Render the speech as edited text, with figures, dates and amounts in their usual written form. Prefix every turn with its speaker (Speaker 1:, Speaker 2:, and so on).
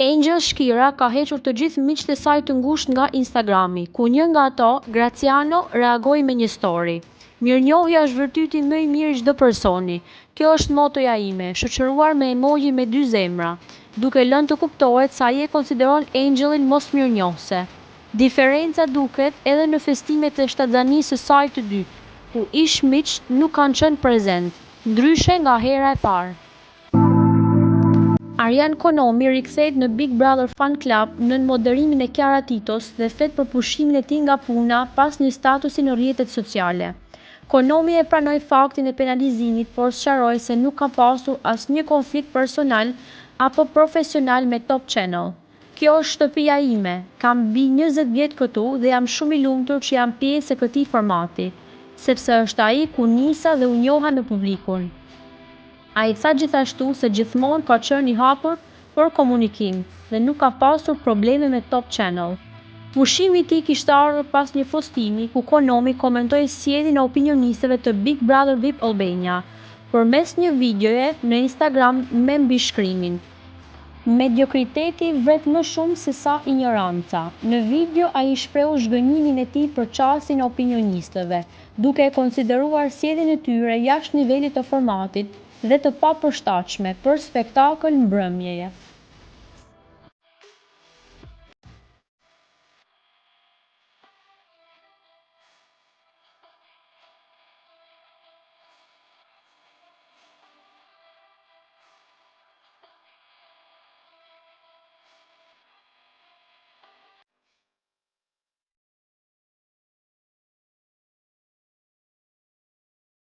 Speaker 1: Angel Shkira ka hequr të gjithë miqtë e saj të ngushtë nga Instagrami, ku një nga ato, Graciano, reagoi me një story. Mirënjohja është vërtyti më i mirë i çdo personi. Kjo është motoja ime, shoqëruar me emoji me 2 zemra, duke lënë të kuptohet se ai e konsideron Angelin mos mirënjohse. Diferenca duket edhe në festimet e shtatzanisë së saj të dy, ku ish miqt nuk kanë qenë prezent, ndryshe nga hera e parë. Arjan Konomi rikthehet në Big Brother Fan Club nën moderimin e Kiara Titos dhe flet për pushimin e tij nga puna pas një statusi në rrjetet sociale. Konomi e pranoi faktin e penalizimit, por sqaroi se nuk ka pasur asnjë konflikt personal apo profesional me Top Channel. Kjo është shtëpia ime, kam mbi 20 vjet këtu dhe jam shumë i lumtur që jam pjesë e këtij formati, sepse është ai ku nisa dhe u njoha në publikun. Ai tha gjithashtu se gjithmonë ka qenë i hapur për komunikim dhe nuk ka pasur probleme me Top Channel. Pushimi i tij kishte ardhur pas një postimi ku Konomi komentoi sjelljen e opinionistëve të Big Brother VIP Albania përmes një videoje në Instagram me mbishkrimin: "Mediokriteti vret më shumë se sa ignoranca". Në video ai shprehu zhgënjimin e tij për çastin e opinionistëve, duke e konsideruar sjelljen e tyre jashtë nivelit të formatit dhe të papërshtatshme për spektakël mbrëmjeje.